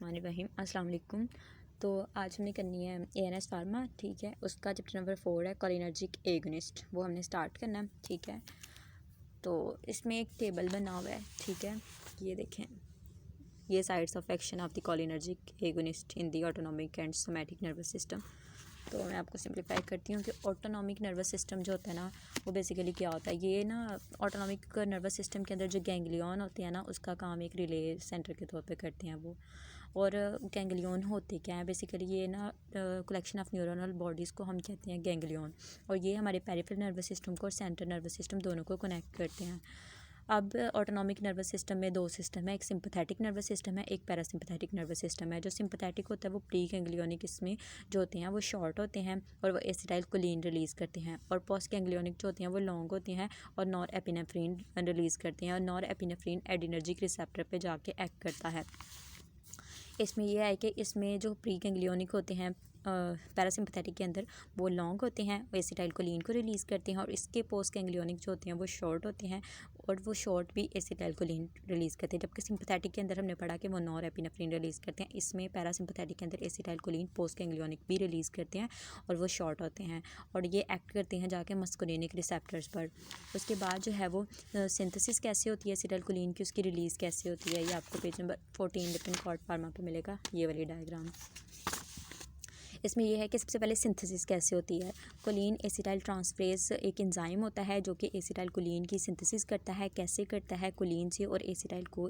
बिस्मिल्लाहिर्रहमानिर्रहीम अस्सलाम वालेकुम। तो आज हमने करनी है ANS फार्मा, ठीक है। उसका चैप्टर नंबर 4 है कोलिनर्जिक एगोनिस्ट, वो हमने स्टार्ट करना है, ठीक है। तो इसमें एक टेबल बना हुआ है, ठीक है। ये देखें, ये sides of action of the cholinergic agonist in the autonomic and somatic nervous system. तो मैं आपको सिंप्लीफाई करती हूँ कि ऑटोनॉमिक नर्वस सिस्टम जो होता है ना, वो बेसिकली क्या होता है। ये ना ऑटोनॉमिक नर्वस सिस्टम के अंदर जो गैंग्लियन होते हैं ना, उसका काम एक रिले सेंटर के तौर पे करते हैं वो। और गैंग्लियन होते क्या है बेसिकली, ये ना कलेक्शन ऑफ न्यूरोनल बॉडीज़ को हम कहते हैं गैंग्लियन। और ये हमारे पेरिफेरल नर्वस सिस्टम को और सेंट्रल नर्वस सिस्टम दोनों को कनेक्ट करते हैं। अब ऑटोनॉमिक नर्वस सिस्टम में दो सिस्टम है, एक सिंपैथेटिक नर्वस सिस्टम है, एक पैरासिम्पैथेटिक नर्वस सिस्टम है। जो सिंपैथेटिक होता है वो प्री गैंग्लियोनिक, इसमें जो होते हैं वो शॉर्ट होते हैं और वो एसिटाइलकोलिन रिलीज़ करते हैं। और पोस्ट गैंग्लियोनिक जो होते हैं वो लॉन्ग होते हैं और नॉर एपिनेफ्रिन रिलीज़ करते हैं। और नॉर एपिनेफ्रिन एडिनर्जिक रिसेप्टर पे जाके एक्ट करता है। इसमें यह है कि इसमें जो प्री गैंग्लियोनिक होते हैं पैरासिम्पैथेटिक के अंदर, वो लॉन्ग होते हैं, वो एसिटाइलकोलिन को रिलीज़ करते हैं। और इसके पोस्ट गैंग्लियोनिक जो होते हैं वो शॉर्ट होते हैं और वो शॉर्ट भी एसिटाइलकोलिन रिलीज़ करते हैं। जबकि सिंपैथेटिक के अंदर हमने पढ़ा कि वो नॉर एपिनेफ्रिन रिलीज़ करते हैं। इसमें पैरासिम्पैथेटिक के अंदर एसिटाइलकोलिन पोस्ट गैंग्लियोनिक भी रिलीज़ करते हैं और वो शॉर्ट होते हैं और ये एक्ट करते हैं जाके मस्कुलिनिक रिसेप्टर्स पर। उसके बाद जो है वो सिंथेसिस कैसे होती है एसिटाइलकोलिन की, उसकी रिलीज़ कैसे होती है, ये आपको पेज नंबर 14 डिफरेंट कॉर्ड फार्मा पे मिलेगा, ये वाली डायग्राम। इसमें यह है कि सबसे पहले सिंथेसिस कैसे होती है। कोलिन एसिटाइल ट्रांसफरेज एक एंजाइम होता है जो कि एसिटाइल कोलिन की सिंथेसिस करता है। कैसे करता है, कोलिन से और एसिटाइल को,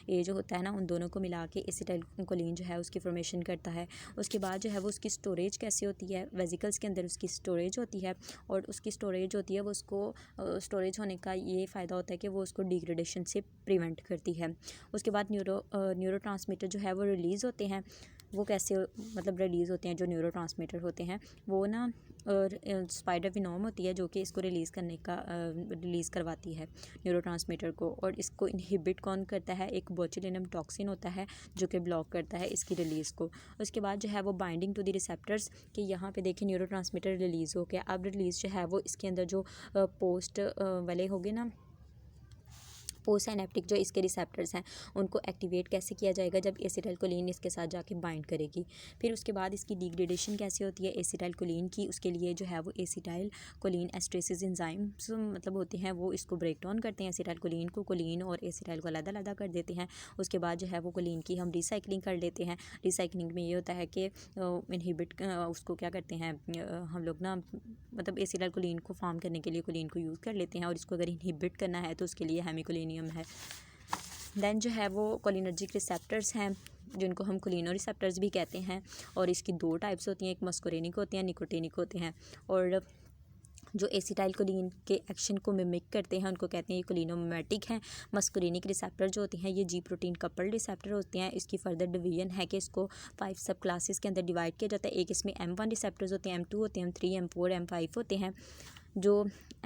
ये जो होता है ना, उन दोनों को मिला के एसिटाइल कोलिन जो है उसकी फॉर्मेशन करता है। उसके बाद जो है वो उसकी स्टोरेज कैसे होती है, वेजिकल्स के अंदर उसकी स्टोरेज होती है। और उसकी स्टोरेज होती है वो उसको स्टोरेज होने का ये फ़ायदा होता है कि वो उसको डिग्रेडेशन से प्रिवेंट करती है। उसके बाद न्यूरो जो है वो रिलीज़ होते हैं। वो कैसे मतलब रिलीज़ होते हैं, जो न्यूरोट्रांसमीटर होते हैं वो ना, और स्पाइडर विनोम होती है जो कि इसको रिलीज़ करवाती है न्यूरोट्रांसमीटर को। और इसको इनहिबिट कौन करता है, एक बोचुलिनम टॉक्सिन होता है जो कि ब्लॉक करता है इसकी रिलीज़ को। उसके बाद जो है वो बाइंडिंग टू द रिसेप्टर्स, कि यहाँ पे देखिए न्यूरोट्रांसमीटर रिलीज़ हो गया। अब रिलीज़ जो है वो इसके अंदर जो पोस्ट वाले हो गए ना, पोस्ट साइनेप्टिक जो इसके रिसेप्टर्स हैं उनको एक्टिवेट कैसे किया जाएगा, जब एसिटाइलकोलिन इसके साथ जाके बाइंड करेगी। फिर उसके बाद इसकी डिग्रेडेशन कैसे होती है एसिटाइलकोलिन की, उसके लिए जो है वो एसिटाइलकोलिन एस्ट्रेसेस एंजाइम्स मतलब होते हैं, वो इसको ब्रेक डाउन करते हैं एसिटाइलकोलिन को, कोलिन और एसिटाइल को अलग कर देते हैं। उसके बाद जो है वो कोलिन की हम रिसाइकलिंग कर लेते हैं। रिसाइकलिंग में ये होता है कि इनहिबिट उसको क्या करते हैं हम लोग ना, मतलब एसिटाइलकोलिन को फॉर्म करने के लिए कोलिन को यूज़ कर लेते हैं। और इसको अगर इनहिबिट करना है तो उसके लिए हेमिकोलिनियम है। देन जो है वो कोलिनर्जिक रिसेप्टर्स हैं जिनको हम कोलिनो रिसेप्टर्स भी कहते हैं। और इसकी दो टाइप्स होती हैं, एक मस्कुरेनिक होते हैं, निकोटिनिक होते हैं। और जो एसिटाइलकोलिन के एक्शन को मिमिक करते हैं उनको कहते हैं ये कोलिनोमिमेटिक हैं। मस्कुरेनिक रिसेप्टर जो होते हैं ये जी प्रोटीन कपल्ड रिसेप्टर होते हैं। इसकी फर्दर डिवीजन है कि इसको 5 सब क्लासेस के अंदर डिवाइड किया जाता है। एक इसमें M1 रिसेप्टर्स होते हैं, M2 होते हैं, M3, M4, M5 होते हैं। जो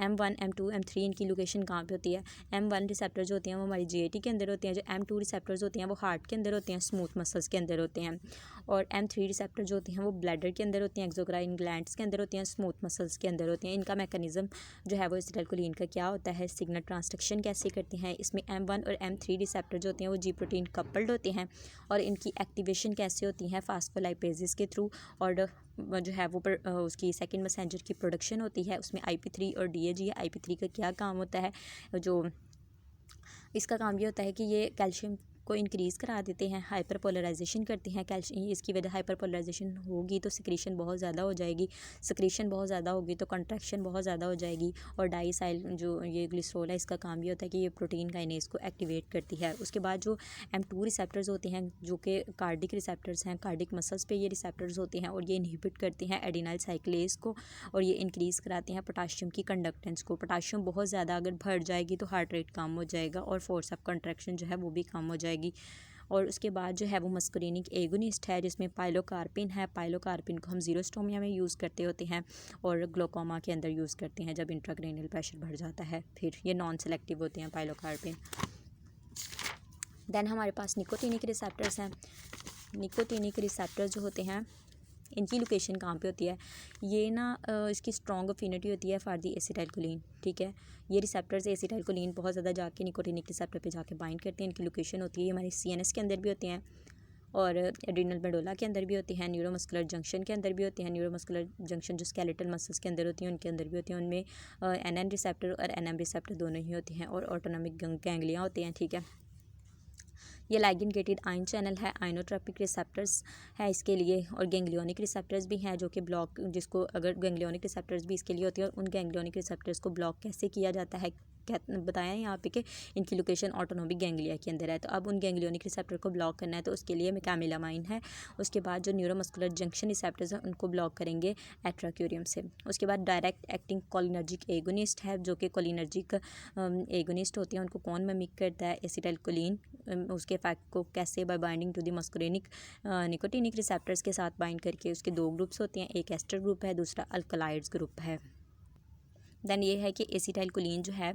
M1, M2, M3 इनकी लोकेशन कहाँ पे होती है। M1 रिसेप्टर जो होते हैं वो हमारी GAT के अंदर होते हैं। जो M2 रिसेप्टर्स होते हैं वो हार्ट के अंदर होते हैं, स्मूथ मसल्स के अंदर होते हैं। और M3 रिसेप्टर जो होते हैं वो ब्लैडर के अंदर होते हैं, एक्सोक्राइन ग्लैंड्स के अंदर होते हैं, स्मूथ मसल्स के अंदर होते हैं। इनका मैकेनिज्म जो है वो एसिटाइलकोलिन का क्या होता है, सिग्नल ट्रांसडक्शन कैसे करते हैं। इसमें M1 और M3 रिसेप्टर जो होते हैं वो जी प्रोटीन कपल्ड होते हैं। और इनकी एक्टिवेशन कैसे होती है, फास्फोलाइपेजेस के थ्रू। और जो है वो उसकी सेकंड मैसेंजर की प्रोडक्शन होती है, उसमें IP3 और DAG है। IP3 का क्या काम होता है, जो इसका काम ये होता है कि ये कैल्शियम को इंक्रीज़ करा देते हैं, हाइपर पोलराइजेशन करते हैं। कैल्शियम इसकी वजह हाइपर पोलराइजेशन होगी तो सिक्रीशन बहुत ज़्यादा हो जाएगी, सिक्रीशन बहुत ज़्यादा होगी तो कंट्रैक्शन बहुत ज़्यादा हो जाएगी। और डाइसाइल जो ये ग्लिसरॉल है, इसका काम ये होता है कि ये प्रोटीन काइनेज को एक्टिवेट करती है। उसके बाद जो M2 रिसेप्टर्स होते हैं जो कि कार्डिक रिसेप्टर्स हैं, कार्डिक मसल्स पे ये रिसेप्टर्स होते हैं और ये इनहिबिट करते हैं एडिनाइल साइक्लेज को। और ये इंक्रीज़ कराते हैं पोटाशियम की कंडक्टेंस को। पोटाशियम बहुत ज़्यादा अगर बढ़ जाएगी तो हार्ट रेट कम हो जाएगा और फोर्स ऑफ कंट्रैक्शन जो है वो भी कम हो जाएगी। और उसके बाद जो है वो मस्कुरेनिक एगोनिस्ट है जिसमें पाइलोकार्पिन है। पाइलोकार्पिन को हम जीरोस्टोमिया में यूज़ करते होते हैं और ग्लोकोमा के अंदर यूज़ करते हैं जब इंट्राक्रेनियल प्रेशर बढ़ जाता है। फिर ये नॉन सेलेक्टिव होते हैं पाइलोकार्पिन। देन हमारे पास निकोटिनिक रिसेप्टर्स हैं। निकोटिनिक रिसेप्टर्स जो होते हैं इनकी लोकेशन कहाँ पे होती है, ये ना इसकी स्ट्रॉन्ग अफिनिटी होती है फॉर दी एसिटाइलकोलिन, ठीक है। ये रिसेप्टर्स एसिटाइलकोलिन बहुत ज़्यादा जाके निकोटिनिक रिसेप्टर पे जाके बाइंड करते हैं। इनकी लोकेशन होती है हमारे CNS के अंदर भी होते हैं और एड्रिनल मेडुला के अंदर भी होती हैं, न्यूरोमस्कुलर जंक्शन के अंदर भी होती हैं, न्यूरोमस्कुलर जंक्शन जो स्केलेटल मसल्स के अंदर होती हैं उनके अंदर भी होती हैं, उनमें एनएन रिसेप्टर और एनएम रिसेप्टर दोनों ही होती हैं, और ऑटोनॉमिक गैंग्लिया होते हैं, ठीक है। ये लाइगेंड गेटेड आयन चैनल है, आइनोट्रोपिक रिसेप्टर्स है इसके लिए, और गैंग्लियोनिक रिसेप्टर्स भी हैं जो कि ब्लॉक, जिसको अगर गैंग्लियोनिक रिसेप्टर्स भी इसके लिए होती है, और उन गैंग्लियोनिक रिसेप्टर्स को ब्लॉक कैसे किया जाता है बताया है यहाँ पे कि इनकी लोकेशन ऑटोनॉमिक गैंग्लिया के अंदर है। तो अब उन गैंग्लियोनिक रिसेप्टर को ब्लॉक करना है तो उसके लिए कैमिलामाइन है। उसके बाद जो न्यूरोमस्कुलर जंक्शन रिसेप्टर्स हैं उनको ब्लॉक करेंगे एट्राक्यूरियम से। उसके बाद डायरेक्ट एक्टिंग कोलिनर्जिक एगोनिस्ट है जो कि कोलिनर्जिक एगोनिस्ट होते हैं, उनको कौन मिमिक करता है, एसिटाइलकोलिन। उसके इफेक्ट को कैसे, by binding to the muscarinic nicotinic receptors के साथ बाइंड करके। उसके दो ग्रुप्स होते हैं, एक एस्टर ग्रुप है, दूसरा अल्कलाइड्स ग्रुप है। देन ये है कि एसिटाइलकोलिन जो है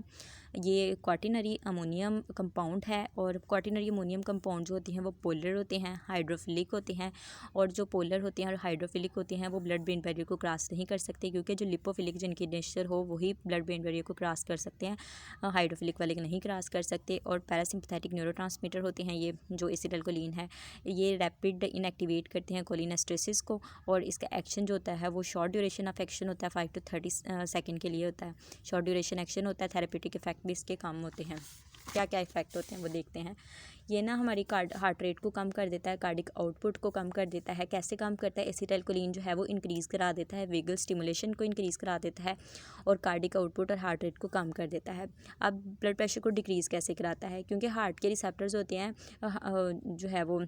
ये क्वाटिनरी अमोनियम कंपाउंड है, और क्वाटिनरी अमोनियम कंपाउंड जो होती हैं वो पोलर होते हैं, हाइड्रोफिलिक होते हैं, और जो पोलर होते हैं और हाइड्रोफिलिक होते हैं वो ब्लड ब्रेन बैरियर को क्रॉस नहीं कर सकते, क्योंकि जो लिपोफिलिक जिनकी नेचर हो वही ब्लड ब्रेन बैरियर को क्रॉस कर सकते हैं, हाइड्रोफिलिक वाले नहीं क्रॉस कर सकते। और पैरासिम्पथेटिक न्यूरोट्रांसमीटर होते हैं ये जो एसिटाइलकोलिन है, ये रैपिड इनएक्टिवेट करते हैं कोलिनेस्टेसिस को, और इसका एक्शन जो होता है वो शॉर्ट ड्यूरेशन ऑफ एक्शन होता है, 5 to 30 सेकेंड के लिए होता है, शॉर्ट ड्यूरेशन एक्शन होता है। थेरेपेटिक इफेक्ट भी इसके काम होते हैं। क्या क्या इफेक्ट होते हैं वो देखते हैं। ये ना हमारी हार्ट रेट को कम कर देता है, कार्डिक आउटपुट को कम कर देता है। कैसे काम करता है, एसिटाइलकोलिन जो है वो इंक्रीज़ करा देता है, वेगल स्टिमुलेशन को इंक्रीज़ करा देता है, और कार्डिक आउटपुट और हार्ट रेट को कम कर देता है। अब ब्लड प्रेशर को डिक्रीज़ कैसे कराता है, क्योंकि हार्ट के रिसेप्टर्स होते हैं जो है वो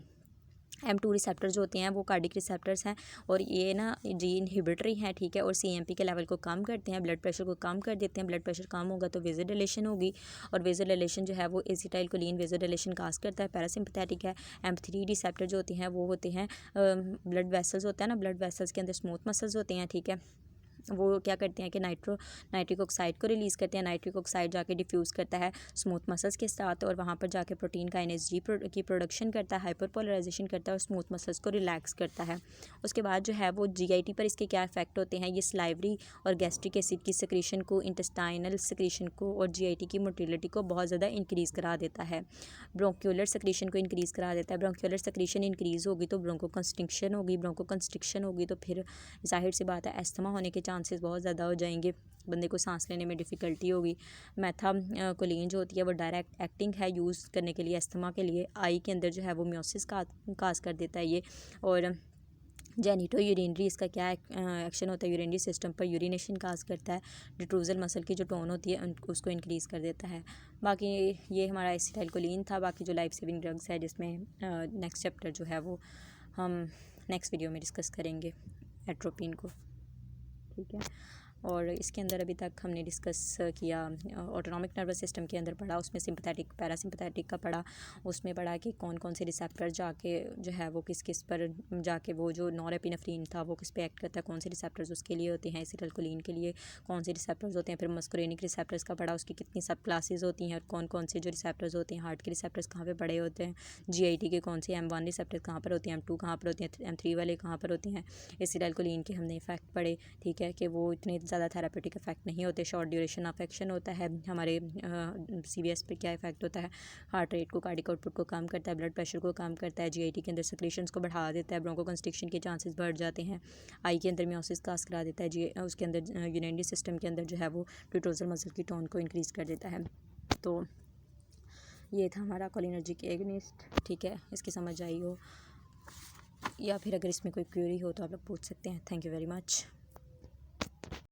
M2 रिसेप्टर जो होते हैं वो कार्डिक रिसेप्टर्स हैं, और ये ना जी इनहिबिटरी हैं, ठीक है, और CMP के लेवल को कम करते हैं, ब्लड प्रेशर को कम कर देते हैं। ब्लड प्रेशर कम होगा तो वेज़ोडाइलेशन होगी, और वेज़ोडाइलेशन जो है वो एसिटाइलकोलिन वेज़ोडाइलेशन काज करता है, पैरासिम्पथेटिक है। M3 रिसेप्टर जो होते हैं वो होते हैं ब्लड वेसल्स होता है ना, ब्लड वेसल्स के अंदर स्मूथ मसल्स होते हैं, ठीक है, वो क्या करते हैं कि नाइट्रिक ऑक्साइड को रिलीज़ करते हैं। नाइट्रिक ऑक्साइड जाके डिफ्यूज़ करता है स्मूथ मसल्स के साथ, और वहाँ पर जाके प्रोटीन काइनेज जी की प्रोडक्शन करता है, हाइपरपोलराइजेशन करता है, और स्मूथ मसल्स को रिलैक्स करता है। उसके बाद जो है वो GIT पर इसके क्या इफेक्ट होते हैं, ये स्लाइवरी और गैस्ट्रिक एसिड की सिक्रीशन को, इंटेस्टाइनल सिक्रीशन को, और GIT की मोटिलिटी को बहुत ज़्यादा इंक्रीज़ करा देता है। ब्रोंक्यूलर सिक्रीशन को इंक्रीज़ करा देता है। ब्रोंक्यूलर सिक्रीशन इंक्रीज़ होगी तो ब्रोंको कंस्ट्रिक्शन होगी, ब्रोंको कंस्ट्रिक्शन होगी तो फिर जाहिर सी बात है एस्थमा होने के चांसेस बहुत ज़्यादा हो जाएंगे, बंदे को सांस लेने में डिफ़िकल्टी होगी। मेथाकोलिन जो होती है वो डायरेक्ट एक्टिंग है यूज़ करने के लिए एस्थमा के लिए। आई के अंदर जो है वो म्योसिस काज कर देता है ये। और जेनिटो यूरिनरी इसका क्या एक्शन होता है, यूरिनरी सिस्टम पर यूरिनेशन काज करता है। डिट्रूजल मसल की जो टोन होती है उसको इंक्रीज़ कर देता है। बाकी ये हमारा एसिटाइलकोलिन था। बाकी जो लाइफ सेविंग ड्रग्स है जिसमें नेक्स्ट चैप्टर जो है वो हम नेक्स्ट वीडियो में डिस्कस करेंगे एट्रोपिन को, ठीक है। और इसके अंदर अभी तक हमने डिस्कस किया ऑटोनॉमिक नर्वस सिस्टम के अंदर पढ़ा, उसमें सिंपैथेटिक पैरासिम्पैथेटिक का पढ़ा, उसमें पढ़ा कि कौन कौन से रिसेप्टर जाके जो है वो किस किस पर जाके वो जो नॉरएपिनेफ्रिन था वो किस पे एक्ट करता है, कौन से रिसेप्टर्स उसके लिए होते हैं, एसिटाइलकोलिन के लिए कौन से रिसेप्टर्स होते हैं। फिर मस्कुरेनिक रिसेप्टर्स का पढ़ा, उसकी कितनी सब क्लासेज होती हैं और कौन कौन से जो रिसेप्टर्स होते हैं। हार्ट के रिसेप्टर्स कहाँ पर पड़े होते हैं, GIT के कौन से M1 रिसेप्टर्स कहाँ पर होते हैं, M2 कहाँ पर होते हैं, M3 वाले कहाँ पर होते हैं। एसिटाइलकोलिन के हमने इफेक्ट पढ़े, ठीक है, कि वो इतने ज़्यादा थेरापेटिक इफेक्ट नहीं होते, शॉर्ट ड्यूरेशन ऑफ एक्शन होता है। हमारे CVS पे क्या इफेक्ट होता है, हार्ट रेट को, कार्डिक आउटपुट को कम करता है, ब्लड प्रेशर को कम करता है, GIT के अंदर सिक्रीशंस को बढ़ा देता है, ब्रोंको कंस्ट्रिक्शन के चांसेस बढ़ जाते हैं, आई के अंदर म्योसिस काज करा देता है, उसके अंदर यूरिनरी सिस्टम के अंदर जो है वो डिट्रोजल मसल की टोन को इंक्रीज़ कर देता है। तो ये था हमारा कोलिनर्जिक एगोनिस्ट, ठीक है, इसकी समझ आई हो, या फिर अगर इसमें कोई क्वेरी हो तो आप लोग पूछ सकते हैं। Thank you very much.